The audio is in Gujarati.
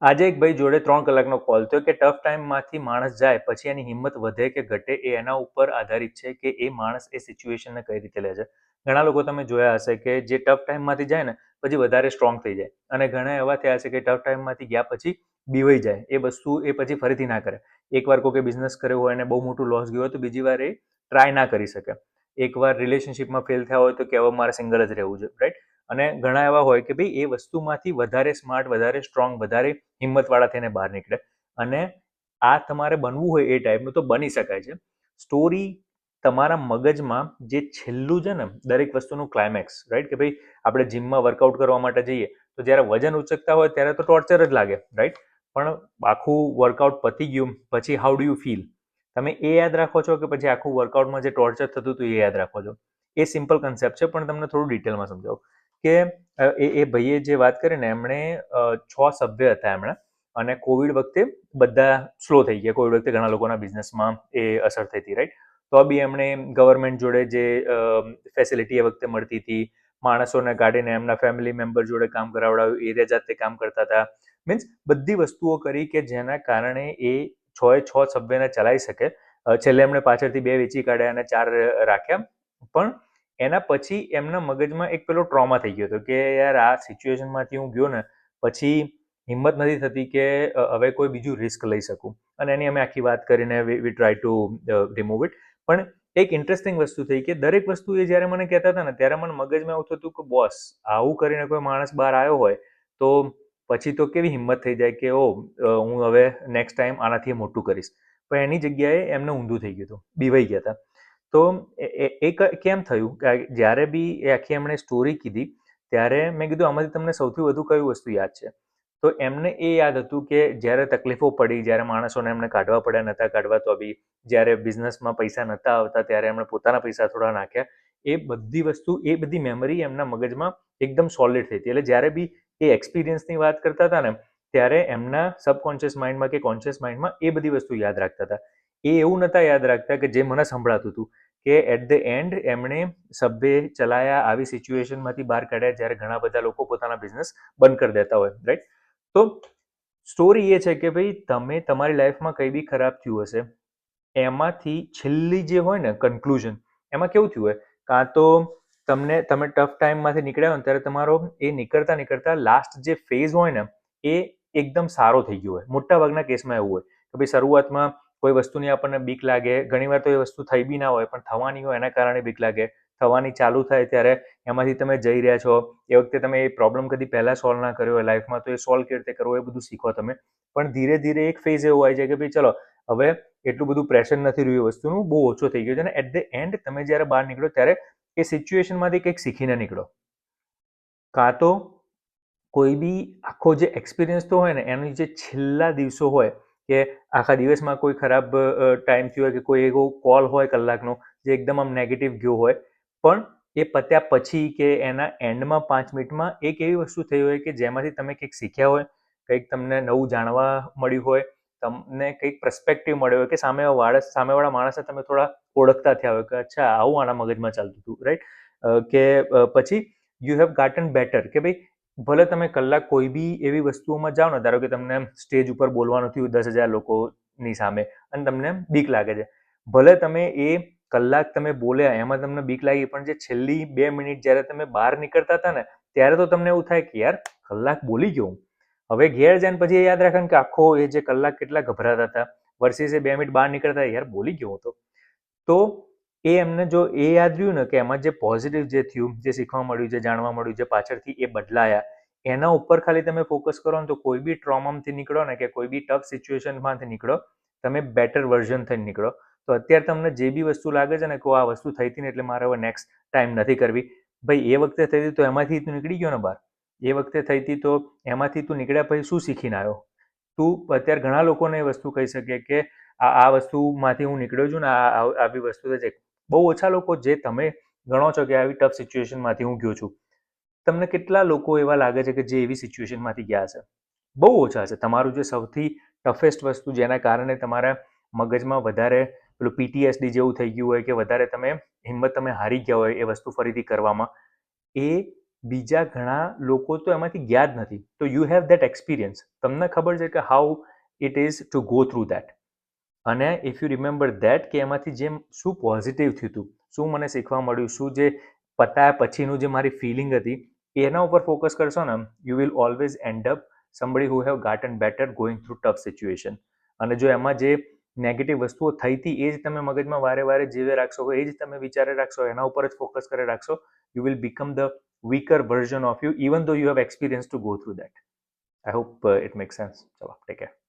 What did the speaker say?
આજે એક ભાઈ જોડે 3 કલાકનો કોલ થયો કે ટફ ટાઈમમાંથી માણસ જાય પછી એની હિંમત વધે કે ઘટે એ એના ઉપર આધારિત છે કે એ માણસ એ સિચ્યુએશનને કઈ રીતે લે છે. ઘણા લોકો તમે જોયા હશે કે જે ટફ ટાઈમમાંથી જાય ને પછી વધારે સ્ટ્રોંગ થઈ જાય, અને ઘણા એવા થયા છે કે ટફ ટાઈમમાંથી ગયા પછી બીવાઈ જાય, એ વસ્તુ એ પછી ફરીથી ના કરે. એકવાર કોઈ બિઝનેસ કર્યો હોય અને બહુ મોટું લોસ ગયો હોય તો બીજી વાર એ ટ્રાય ના કરી શકે. એકવાર રિલેશનશિપમાં ફેલ થયા હોય તો કે હવે મારે સિંગલ જ રહેવું છે, રાઈટ? અને ઘણા એવા હોય કે ભાઈ એ વસ્તુમાંથી વધારે સ્માર્ટ, વધારે સ્ટ્રોંગ, વધારે હિંમતવાળા થઈને બહાર નીકળે. અને આ તમારે બનવું હોય એ ટાઈપનું તો બની શકાય છે. સ્ટોરી તમારા મગજમાં જે છેલ્લું છે ને દરેક વસ્તુનું ક્લાઇમેક્સ, રાઈટ? કે ભાઈ આપણે જીમમાં વર્કઆઉટ કરવા માટે જઈએ તો જ્યારે વજન ઉચકતા હોય ત્યારે તો ટોર્ચર જ લાગે, રાઈટ? પણ આખું વર્કઆઉટ પતી ગયું પછી હાઉ ડુ યુ ફીલ, તમે એ યાદ રાખો છો કે પછી આખું વર્કઆઉટમાં જે ટોર્ચર થતું હતું એ યાદ રાખો છો? એ સિમ્પલ કન્સેપ્ટ છે, પણ તમને થોડું ડિટેલમાં સમજાવું કે એ ભાઈએ જે વાત કરી ને, એમણે 6 સભ્ય હતા એમણે, અને કોવિડ વખતે બધા સ્લો થઈ ગયા. કોવિડ વખતે ઘણા લોકોના બિઝનેસમાં એ અસર થઈ હતી, રાઈટ? તો બી એમણે ગવર્મેન્ટ જોડે જે ફેસિલિટી એ વખતે મળતી હતી, માણસોને કાઢીને એમના ફેમિલી મેમ્બર જોડે કામ કરાવડાવ્યું, એ જાતે કામ કરતા હતા. મીન્સ બધી વસ્તુઓ કરી કે જેના કારણે એ 6 સભ્યને ચલાવી શકે. છેલ્લે એમણે પાછળથી 2 વેચી કાઢ્યા અને 4 રાખ્યા. પણ એના પછી એમના મગજમાં એક પેલો ટ્રોમા થઈ ગયો હતો કે યાર આ સિચ્યુએશનમાંથી હું ગયો ને પછી હિંમત નથી થતી કે હવે કોઈ બીજું રિસ્ક લઈ શકું. અને એની અમે આખી વાત કરીને વી ટ્રાય ટુ રિમૂવ ઇટ. પણ એક ઇન્ટરેસ્ટિંગ વસ્તુ થઈ કે દરેક વસ્તુ એ જ્યારે મને કહેતા હતા ને ત્યારે મને મગજમાં એવું થતું કે બોસ, આવું કરીને કોઈ માણસ બહાર આવ્યો હોય તો પછી તો કેવી હિંમત થઈ જાય કે હું હવે નેક્સ્ટ ટાઈમ આનાથી મોટું કરીશ. પણ એની જગ્યાએ એમને ઊંધું થઈ ગયું હતું, બીવાઈ ગયા હતા. તો એ કેમ થયું કે જ્યારે બી એ આખી એમણે સ્ટોરી કીધી ત્યારે મેં કીધું આમાંથી તમને સૌથી વધુ કઈ વસ્તુ યાદ છે? તો એમને એ યાદ હતું કે જ્યારે તકલીફો પડી, જ્યારે માણસોને એમને કાઢવા પડ્યા, નહોતા કાઢવા તો બી, જ્યારે બિઝનેસમાં પૈસા નહોતા આવતા ત્યારે એમણે પોતાના પૈસા થોડા નાખ્યા. એ બધી વસ્તુ, એ બધી મેમરી એમના મગજમાં એકદમ સોલિડ થઈ હતી. એટલે જ્યારે બી એ એક્સપિરિયન્સની વાત કરતા હતા ને ત્યારે એમના સબકોન્શિયસ માઇન્ડમાં કે કોન્શિયસ માઇન્ડમાં એ બધી વસ્તુ યાદ રાખતા હતા. એ એવું નહોતા યાદ રાખતા કે જે મને સંભળાતું હતું કે એટ ધ એન્ડ એમણે સભ્ય ચલાયા, આવી સિચ્યુએશનમાંથી બહાર કાઢ્યા જ્યારે ઘણા બધા લોકો પોતાના બિઝનેસ બંધ કરી દેતા હોય, રાઈટ? તો સ્ટોરી એ છે કે ભાઈ તમે તમારી લાઈફમાં કંઈ બી ખરાબ થયું હશે, એમાંથી છેલ્લી જે હોય ને કન્ક્લુઝન, એમાં કેવું થયું હોય, કાં તો તમે ટફ ટાઈમમાંથી નીકળ્યા હોય ને ત્યારે તમારો એ નીકળતા નીકળતા લાસ્ટ જે ફેઝ હોય ને એ એકદમ સારો થઈ ગયો હોય. મોટા ભાગના કેસમાં એવું હોય કે ભાઈ શરૂઆતમાં કોઈ વસ્તુની આપણને બીક લાગે, ઘણીવાર તો એ વસ્તુ થઈ બી ના હોય પણ થવાની હોય એના કારણે બીક લાગે. થવાની ચાલુ થાય ત્યારે એમાંથી તમે જઈ રહ્યા છો, એ વખતે તમે એ પ્રોબ્લેમ કદી પહેલા સોલ્વ ના કર્યો હોય લાઈફમાં તો એ સોલ્વ કેવી રીતે કરવો એ બધું શીખો તમે. પણ ધીરે ધીરે એક ફેઝ એવો આવી જાય કે ભાઈ ચલો હવે એટલું બધું પ્રેશર નથી રહ્યું એ વસ્તુનું, બહુ ઓછો થઈ ગયો છે. અને એટ ધ એન્ડ તમે જ્યારે બહાર નીકળો ત્યારે એ સિચ્યુએશનમાંથી કંઈક શીખીને નીકળો. કાં તો કોઈ બી આખો જે એક્સપિરિયન્સ તો હોય ને એની જે છેલ્લા દિવસો હોય કે આખા દિવસમાં કોઈ ખરાબ ટાઈમ થયો હોય કે કોઈ એવો કોલ હોય કલાકનો જે એકદમ આમ નેગેટિવ ગયો હોય, પણ એ પત્યા પછી કે એના એન્ડમાં 5 મિનિટમાં એક એવી વસ્તુ થઈ હોય કે જેમાંથી તમે કંઈક શીખ્યા હોય, કંઈક તમને નવું જાણવા મળ્યું હોય, તમને કંઈક પર્સપેક્ટિવ મળ્યો હોય કે સામેવાળા માણસને તમે થોડા ઓળખતા થયા હોય કે અચ્છા આવું આના મગજમાં ચાલતું હતું, રાઈટ? કે પછી યુ હેવ ગાટન બેટર કે ભાઈ ભલે તમે કલાક કોઈ બી એવી વસ્તુઓમાં જાઓ ને, ધારો કે તમને સ્ટેજ ઉપર બોલવાનું થયું 10,000 લોકોની સામે અને તમને બીક લાગે છે, ભલે તમે એ કલાક તમે બોલ્યા એમાં તમને બીક લાગી, પણ જે છેલ્લી 2 મિનિટ જ્યારે તમે બહાર નીકળતા હતા ને ત્યારે તો તમને એવું થાય કે યાર કલાક બોલી ગયો હું. હવે ઘેર જઈને પછી એ યાદ રાખે કે આખો એ જે કલાક કેટલા ગભરાતા હતા વર્સિસ એ 2 મિનિટ બહાર નીકળતા યાર બોલી ગયો હું તો એ એમને જો એ યાદ રહ્યું ને કે એમાં જે પોઝિટિવ જે થયું, જે શીખવા મળ્યું, જે જાણવા મળ્યું, જે પાછળથી એ બદલાયા, એના ઉપર ખાલી તમે ફોકસ કરો ને તો કોઈ બી ટ્રોમામાંથી નીકળો ને કે કોઈ બી ટફ સિચ્યુએશનમાંથી નીકળો, તમે બેટર વર્ઝન થઈને નીકળો. તો અત્યારે તમને જે બી વસ્તુ લાગે છે ને કે આ વસ્તુ થઈ હતી ને એટલે મારે હવે નેક્સ્ટ ટાઈમ નથી કરવી, ભાઈ એ વખતે થઈ હતી તો એમાંથી તું નીકળી ગયો ને બહાર. એ વખતે થઈ હતી તો એમાંથી તું નીકળ્યા પછી શું શીખીને આવ્યો? તું અત્યારે ઘણા લોકોને એ વસ્તુ કહી શકે કે આ વસ્તુમાંથી હું નીકળ્યો છું ને આવી વસ્તુ છે. બહુ ઓછા લોકો જે તમે ગણો છો કે આવી ટફ સિચ્યુએશનમાંથી હું ગયો છું, તમને કેટલા લોકો એવા લાગે છે કે જે એવી સિચ્યુએશનમાંથી ગયા છે? બહુ ઓછા છે. તમારું જે સૌથી ટફેસ્ટ વસ્તુ જેના કારણે તમારા મગજમાં વધારે પેલું પીટીએસડી જેવું થઈ ગયું હોય કે વધારે હિંમત તમે હારી ગયા હોય એ વસ્તુ ફરીથી કરવામાં, એ બીજા ઘણા લોકો તો એમાંથી ગયા જ નથી. તો યુ હેવ દેટ એક્સપિરિયન્સ, તમને ખબર છે કે how it is to go through that. અને ઇફ યુ રિમેમ્બર દેટ કે એમાંથી જેમ શું પોઝિટિવ થયું હતું, શું મને શીખવા મળ્યું, શું જે પતાયા પછીનું જે મારી ફિલિંગ હતી, એના ઉપર ફોકસ કરશો ને, you will always end up somebody who have gotten better going through tough situation. અને જો એમાં જે નેગેટિવ વસ્તુઓ થઈ હતી એ જ તમે મગજમાં વારે વારે જીવે રાખશો, એ જ તમે વિચારે રાખશો, એના ઉપર જ ફોકસ કરી રાખશો, you will become the weaker version of you even though you have experience to go through that. I hope it makes sense. Chalo, take care.